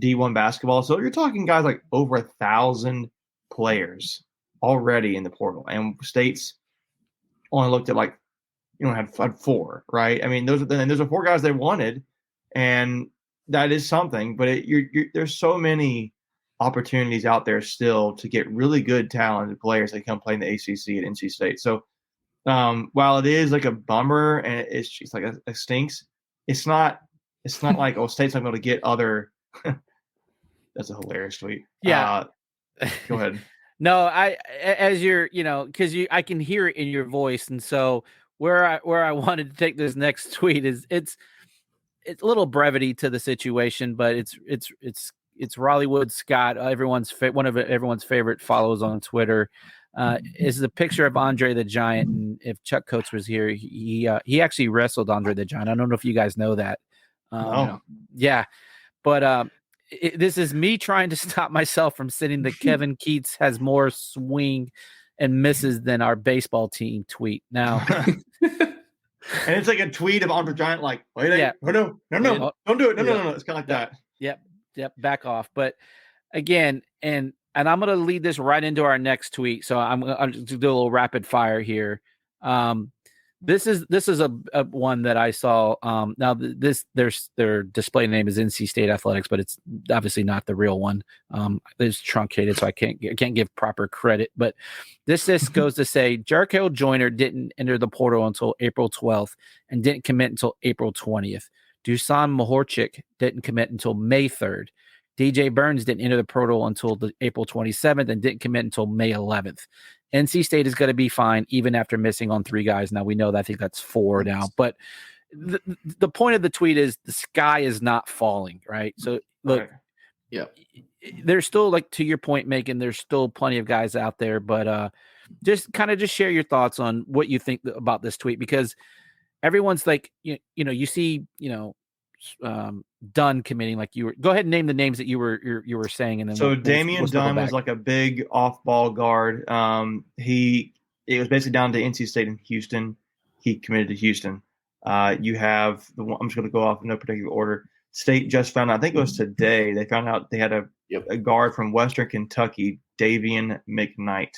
D1 basketball. So you're talking guys like over 1,000 players already in the portal, and State's only looked at like had 4, right? I mean, those are 4 guys they wanted, and that is something. But there's so many opportunities out there still to get really good, talented players that come play in the ACC at NC State. So while it is like a bummer and it's just like it stinks, it's not like State's not going to get other. That's a hilarious tweet. Yeah, go ahead. No, as you're, because I can hear it in your voice, and so. Where I wanted to take this next tweet is it's a little brevity to the situation, but it's Raleigh Wood Scott, one of everyone's favorite follows on Twitter. Is the picture of Andre the Giant, and if Chuck Coates was here, he actually wrestled Andre the Giant. I don't know if you guys know that. Yeah, but this is me trying to stop myself from saying that Kevin Keats has more swing and misses than our baseball team tweet. Now, and it's like a tweet of Andre Giant, like, wait, no, don't do it. No. It's kind of like that. Yep. Back off. But again, and and I'm going to lead this right into our next tweet. So I'll just do a little rapid fire here. This is a one that I saw. Now their display name is NC State Athletics, but it's obviously not the real one. It's truncated, so I can't give proper credit. But this goes to say Jarkel Joyner didn't enter the portal until April 12th and didn't commit until April 20th. Dusan Mahorchik didn't commit until May 3rd. DJ Burns didn't enter the portal until April 27th and didn't commit until May 11th. NC State is going to be fine even after missing on 3 guys. Now we know that I think that's 4 now, but the point of the tweet is the sky is not falling, right? So look, yeah, there's still, like, to your point, Megan, there's still plenty of guys out there, but just share your thoughts on what you think about this tweet, because everyone's like, you know, you see, Dunn committing, like you were. Go ahead and name the names that you were saying, and then so Damian Dunn was like a big off-ball guard. It was basically down to NC State and Houston. He committed to Houston. You have the one. I'm just going to go off in no particular order. State just found out. I think it was today. They found out they had a guard from Western Kentucky, Davian McKnight,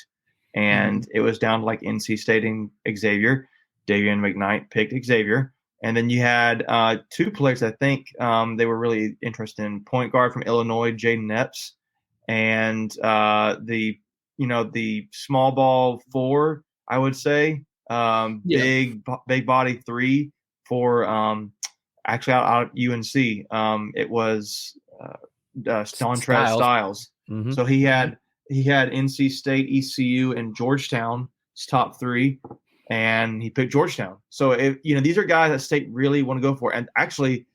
and it was down to like NC State and Xavier. Davian McKnight picked Xavier. And then you had 2 players, I think they were really interested in. Point guard from Illinois, Jaden Epps, and the small ball 4, I would say, big body 3 for actually out of UNC. It was Dontrez Styles. Mm-hmm. So he had NC State, ECU, and Georgetown's top 3. And he picked Georgetown. So, these are guys that State really want to go for. And actually,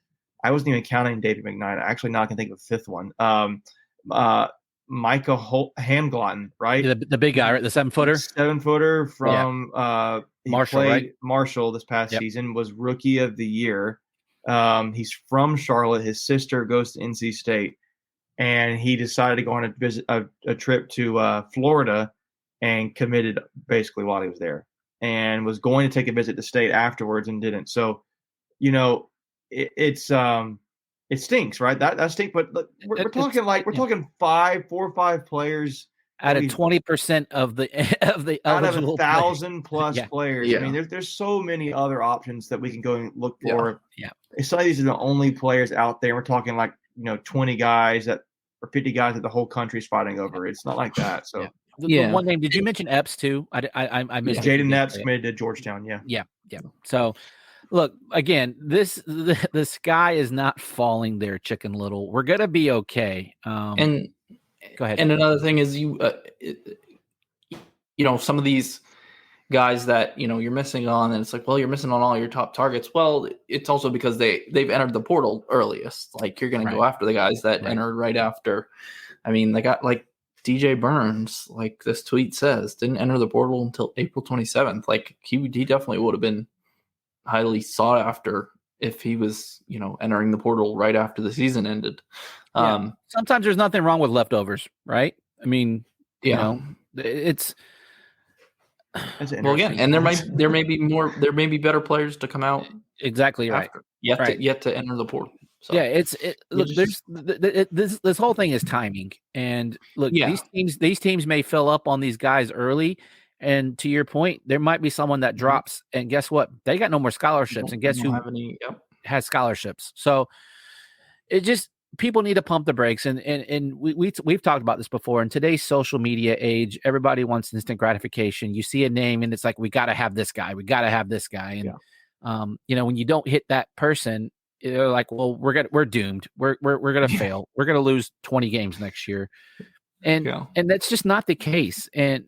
I wasn't even counting David McKnight. Actually, now I can think of a 5th one. Micah Handglotten, right? Yeah, the big guy, right? The 7-footer? 7-footer from Marshall, right? Marshall this past season, was Rookie of the Year. He's from Charlotte. His sister goes to NC State. And he decided to go on a trip to Florida and committed basically while he was there. And was going to take a visit to State afterwards and didn't. So, it stinks, right? That stinks. But look, we're talking 4 or 5 players out of 20% of the out of 1,000 plus players. Yeah. I mean, there's so many other options that we can go and look for. Yeah. Some of these are the only players out there. We're talking 20 guys or 50 guys that the whole country's fighting over. It's not like that. So. The one name, did you mention Epps too? I missed Jaden Epps committed to Georgetown. Yeah. So, look, again, the sky is not falling there, Chicken Little. We're gonna be okay. And go ahead. And another thing is some of these guys that you're missing on, and it's like, well, you're missing on all your top targets. Well, it's also because they've entered the portal earliest. Like, you're going to go after the guys that entered right after. I mean, they got like DJ Burns, like this tweet says, didn't enter the portal until April 27th. Like, he definitely would have been highly sought after if he was, entering the portal right after the season ended. Sometimes there's nothing wrong with leftovers, right? I mean, it's well, again, and there may be better players to come out. Exactly right. Yet to enter the portal. So, look, this whole thing is timing, and look, these teams may fill up on these guys early, and to your point, there might be someone that drops, and guess what? They got no more scholarships, and guess who has scholarships? So it just, people need to pump the brakes, and we've talked about this before. In today's social media age, everybody wants instant gratification. You see a name, and it's like, we got to have this guy, and when you don't hit that person, they're like, well, we're doomed. We're gonna fail. We're gonna lose 20 games next year, and that's just not the case. And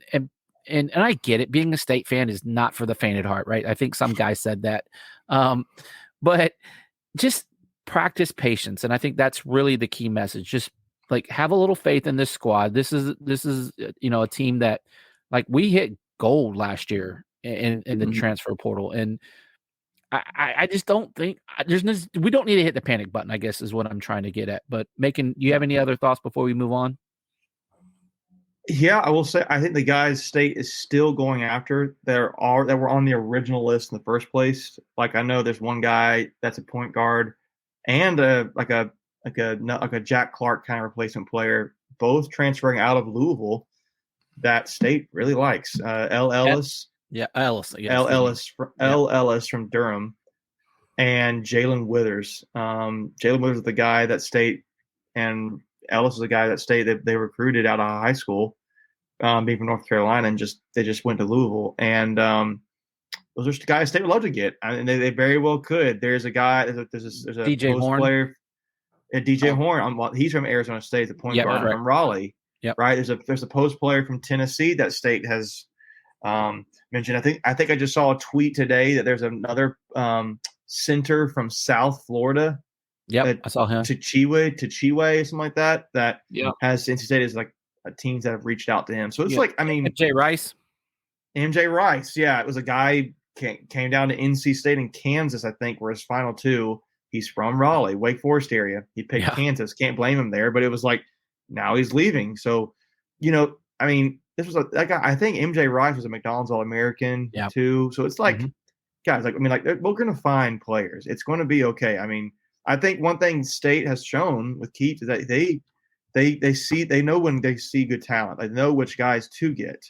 I get it. Being a State fan is not for the faint at heart, right? I think some guy said that, but just practice patience, and I think that's really the key message. Just like, have a little faith in this squad. This is a team that, like, we hit gold last year in the transfer portal, and I just don't think we don't need to hit the panic button, I guess, is what I'm trying to get at. But Macon, do you have any other thoughts before we move on? Yeah, I will say, I think the guys State is still going after that were on the original list in the first place. Like, I know there's one guy that's a point guard and a Jack Clark kind of replacement player both transferring out of Louisville that State really likes. L. Ellis. Yeah, Ellis. Yes, L. Ellis. L. Ellis from Durham. And Jalen Withers. Jalen Withers is the guy that State, and Ellis is the guy that State they recruited out of high school, being from North Carolina, and they just went to Louisville. And those are guys State would love to get. I mean, they very well could. There's a guy. There's a DJ post Horn. player. DJ Horn. He's from Arizona State, the point guard from Raleigh. Yep. Right. There's a post player from Tennessee that State has mentioned. I think I just saw a tweet today that there's another center from South Florida. Yep, I saw him. Chihuahua, something like that. That has NC State as like teams that have reached out to him. So it's like, I mean, MJ Rice. Yeah, it was a guy came down to NC State and Kansas. I think were his final two. He's from Raleigh, Wake Forest area. He picked Kansas. Can't blame him there. But it was like now he's leaving. So, I mean, this was that guy. I think MJ Rice was a McDonald's All-American too. So it's like. Guys, we're going to find players. It's going to be okay. I mean, I think one thing State has shown with Keith is that they know when they see good talent. They know which guys to get,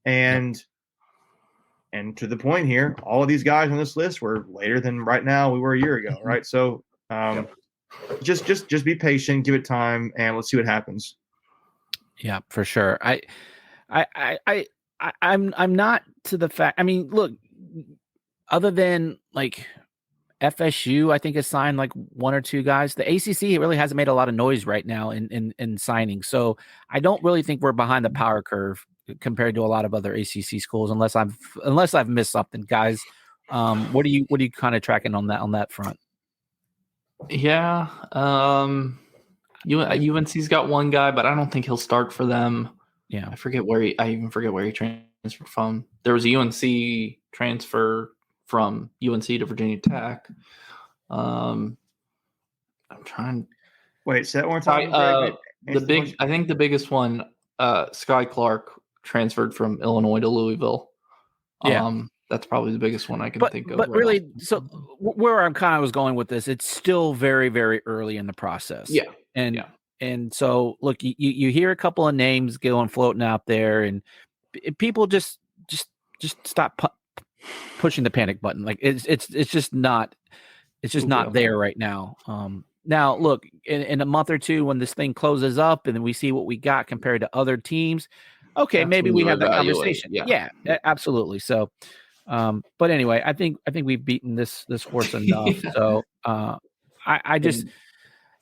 and to the point here, all of these guys on this list were later than right now we were a year ago, right? So, just be patient, give it time, and let's see what happens. Yeah, for sure. I'm not to the fact. I mean, look. Other than like FSU, I think has signed like one or two guys. The ACC really hasn't made a lot of noise right now in signing. So I don't really think we're behind the power curve compared to a lot of other ACC schools, unless I've missed something, guys. What are you kind of tracking on that front? Yeah, UNC's got one guy, but I don't think he'll start for them. Yeah, I even forget where he transferred from. There was a UNC transfer from UNC to Virginia Tech. I'm trying. Wait, say that one time. I think the biggest one, Sky Clark transferred from Illinois to Louisville. Yeah, that's probably the biggest one I can think of. But really, so where I'm kind of was going with this, it's still very, very early in the process. Yeah, and so look, you hear a couple of names going floating out there, and people just stop pushing the panic button. Like it's just not there right now. Now look, in a month or two when this thing closes up and then we see what we got compared to other teams, okay, maybe we have that conversation. Yeah, absolutely. So but anyway, I think we've beaten this horse enough. So I just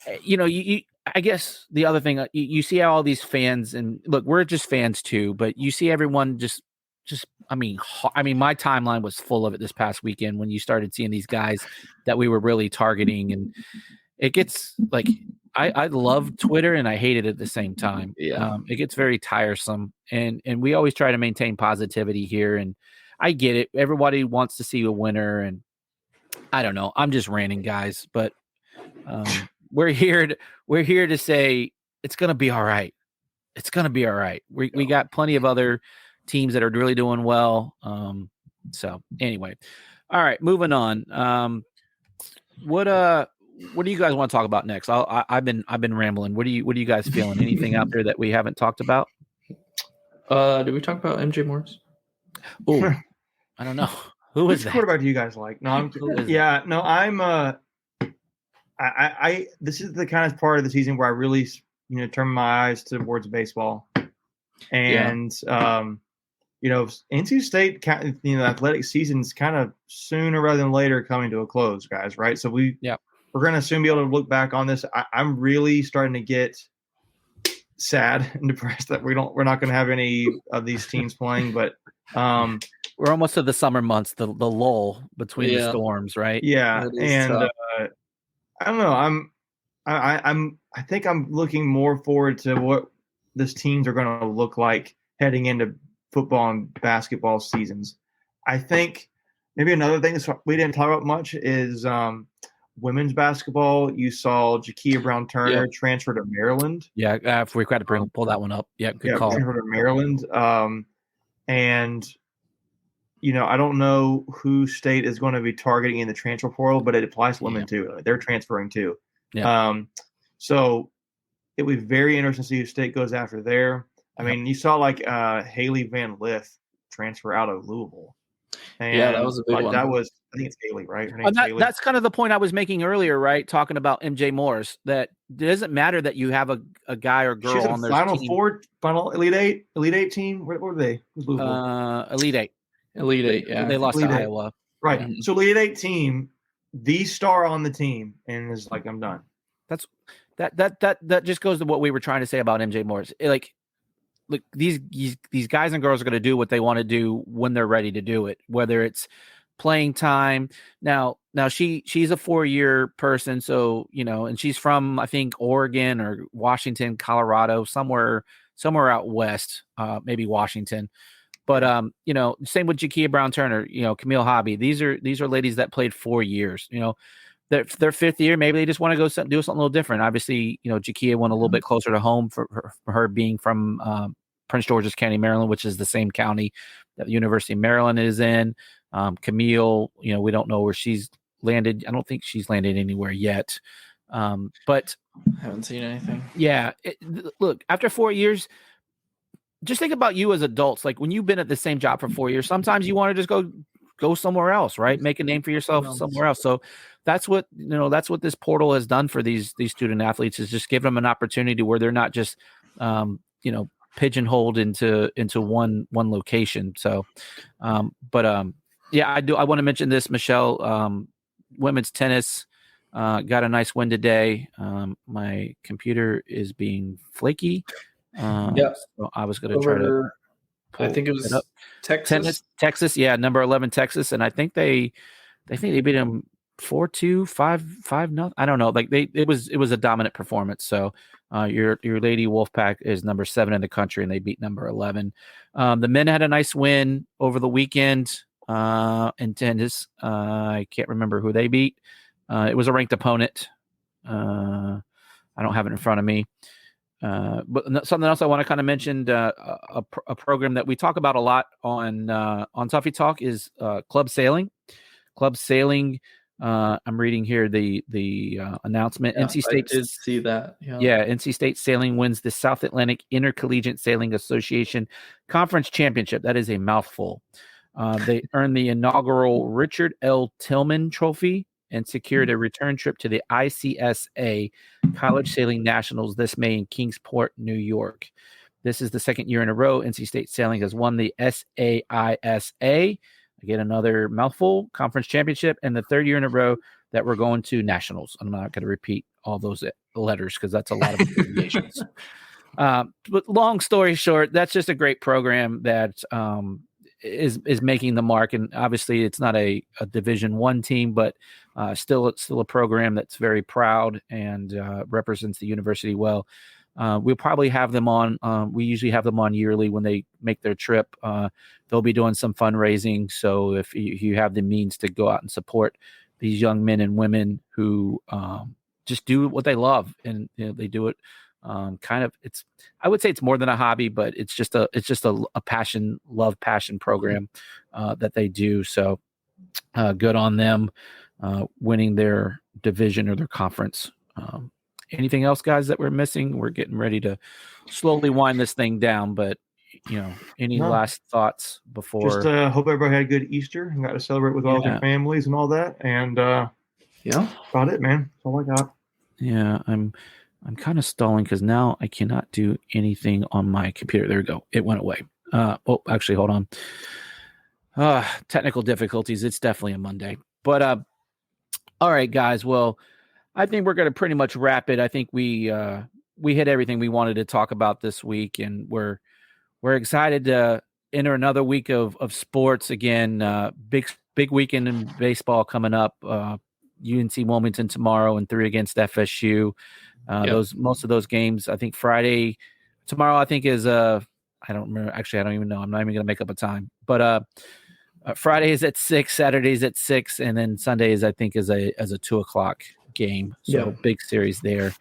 I guess the other thing, you see how all these fans, and look, we're just fans too, but you see everyone just I mean, my timeline was full of it this past weekend when you started seeing these guys that we were really targeting, and it gets like I love Twitter and I hate it at the same time. It gets very tiresome, and we always try to maintain positivity here, and I get it. Everybody wants to see a winner, and I don't know. I'm just ranting, guys, but we're here to say it's going to be all right. It's going to be all right. We got plenty of other teams that are really doing well. So anyway, all right, moving on. What do you guys want to talk about next? I've been rambling. What are you guys feeling? Anything out there that we haven't talked about? Did we talk about MJ Morris? Oh, I don't know. Who is that? What about you guys like? No, I'm this is the kind of part of the season where I really turn my eyes towards baseball, and NC State, athletic season's kind of sooner rather than later coming to a close, guys. Right? So we're going to soon be able to look back on this. I'm really starting to get sad and depressed that we're not going to have any of these teams playing, but we're almost to the summer months, the lull between the storms, right? Yeah, and I don't know. I think I'm looking more forward to what these teams are going to look like heading into football and basketball seasons. I think maybe another thing that we didn't talk about much is women's basketball. You saw Jakia Brown-Turner transfer to Maryland. Yeah, we got to pull that one up. Yeah, good call. Transfer to Maryland. And I don't know who State is going to be targeting in the transfer portal, but it applies to women too. They're transferring too. Yeah. So it would be very interesting to see who State goes after there. I mean, you saw like Haley Van Lith transfer out of Louisville. And yeah, that was a big one. That was, I think it's Haley, right? Her name's Haley. That's kind of the point I was making earlier, right? Talking about MJ Morris, that it doesn't matter that you have a guy or girl on their Final team. Four, Final Elite Eight team. What were they? Elite Eight. Elite Eight, yeah. They lost Elite to Eight. Iowa. Right. Yeah. So Elite Eight team, the star on the team, and is like, I'm done. That just goes to what we were trying to say about MJ Morris. Like these guys and girls are going to do what they want to do when they're ready to do it, whether it's playing time. Now she's a 4-year person, so and she's from, I think, Oregon or Washington, Colorado, somewhere out west, maybe Washington. But same with Jakia Brown Turner, Camille Hobby. These are ladies that played 4 years. Their 5th year, maybe they just want to go do something a little different. Obviously, Jakia went a little bit closer to home for her being from Prince George's County, Maryland, which is the same county that the University of Maryland is in. Camille, we don't know where she's landed. I don't think she's landed anywhere yet. But haven't seen anything. Yeah. Look, after 4 years, just think about you as adults. Like when you've been at the same job for 4 years, sometimes you want to just go somewhere else, right? Make a name for yourself somewhere else. So that's what this portal has done for these student athletes, is just give them an opportunity where they're not just, pigeonholed into one location. So, yeah, I want to mention this, Michelle, women's tennis, got a nice win today. My computer is being flaky. So I was going to try to. I think it was Texas. Yeah, number 11 Texas, and I think they beat them 4-2, 5-0. I don't know. Like it was a dominant performance. So your Lady Wolfpack is number 7 in the country, and they beat number 11. The men had a nice win over the weekend in tennis. I can't remember who they beat. It was a ranked opponent. I don't have it in front of me. But something else I want to kind of mention, a program that we talk about a lot on Tuffy Talk is club sailing. Club sailing. I'm reading here the announcement. Yeah, NC State I did see that. Yeah, NC State Sailing wins the South Atlantic Intercollegiate Sailing Association Conference Championship. That is a mouthful. They earned the inaugural Richard L. Tillman Trophy and secured a return trip to the ICSA College Sailing Nationals this May in Kingsport, New York. This is the second year in a row NC State Sailing has won the SAISA, again, another mouthful, conference championship, and the third year in a row that we're going to nationals. I'm not going to repeat all those letters because that's a lot of abbreviations. But long story short, that's just a great program that is making the mark, and obviously it's not a Division I team, but still a program that's very proud and represents the university well. We'll probably have them on. We usually have them on yearly when they make their trip. They'll be doing some fundraising, so if you have the means to go out and support these young men and women who just do what they love, and they do it. I would say it's more than a hobby, but it's just a passion program that they do. So good on them winning their division or their conference. Anything else, guys, that we're missing? We're getting ready to slowly wind this thing down, but any last thoughts before? Just hope everybody had a good Easter and got to celebrate with all their families and all that. And about it, man. That's all I got. Yeah, I'm kind of stalling because now I cannot do anything on my computer. There we go. It went away. Actually, hold on. Technical difficulties. It's definitely a Monday. But all right, guys. Well, I think we're going to pretty much wrap it. I think we hit everything we wanted to talk about this week, and we're excited to enter another week of sports again. Big weekend in baseball coming up. UNC Wilmington tomorrow and 3 against FSU. Most of those games, I think tomorrow I think is I don't remember. Actually, I don't even know. I'm not even going to make up a time. But Friday is at 6, Saturday is at 6, and then Sunday is, I think, as a 2:00 game. So big series there.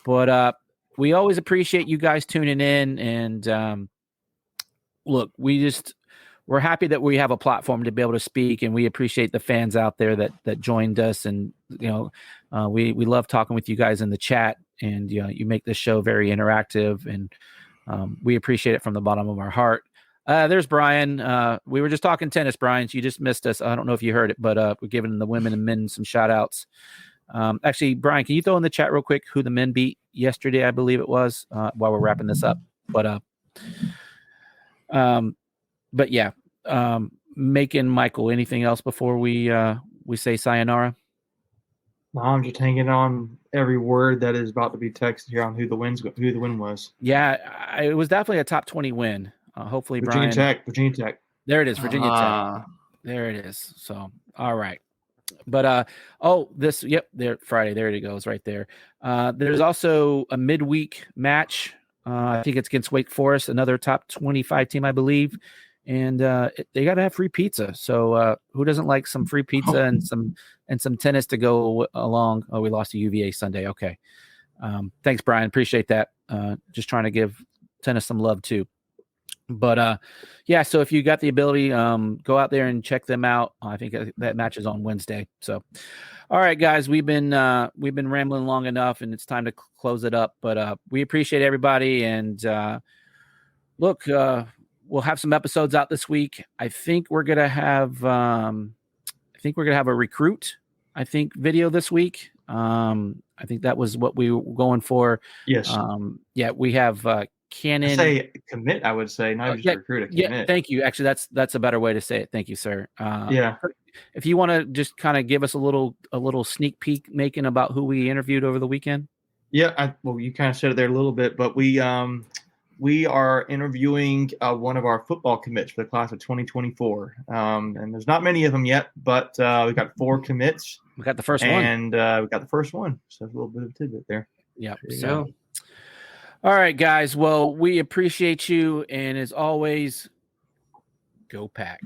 But we always appreciate you guys tuning in, and look, we're happy that we have a platform to be able to speak, and we appreciate the fans out there that joined us. And we love talking with you guys in the chat. and you make this show very interactive, and we appreciate it from the bottom of our heart. There's Brian. We were just talking tennis, Brian. So you just missed us. I don't know if you heard it, but we're giving the women and men some shout outs. Actually, Brian, can you throw in the chat real quick who the men beat yesterday? I believe it was while we're wrapping this up. But yeah, Macon, Michael, anything else before we say sayonara? No, I'm just hanging on every word that is about to be texted here on who the win was. Yeah, it was definitely a top 20 win. Hopefully, Virginia Tech. There it is, Virginia Tech. There it is. So, all right. But there Friday. There it goes, right there. There's also a midweek match. I think it's against Wake Forest, another top 25 team, I believe. And they got to have free pizza. So who doesn't like some free pizza and some tennis to go along? Oh, we lost to UVA Sunday. Okay. Thanks, Brian. Appreciate that. Just trying to give tennis some love too. But yeah, so if you got the ability, go out there and check them out. I think that match is on Wednesday. So, all right, guys, we've been rambling long enough, and it's time to close it up. But we appreciate everybody, and look, we'll have some episodes out this week. I think we're gonna have a recruit. Video this week. I think that was what we were going for. Yes. Yeah, we have Cannon. I say commit. I would say not just recruit. A commit. Yeah, thank you. Actually, that's a better way to say it. Thank you, sir. Yeah. If you want to just kind of give us a little sneak peek, making about who we interviewed over the weekend. Yeah. Well, you kind of said it there a little bit, but we are interviewing one of our football commits for the class of 2024. And there's not many of them yet, but we've got 4 commits. We got the first one. And we got the first one. So a little bit of a tidbit there. Yeah. There you So, go. All right, guys. Well, we appreciate you. And as always, go Pack.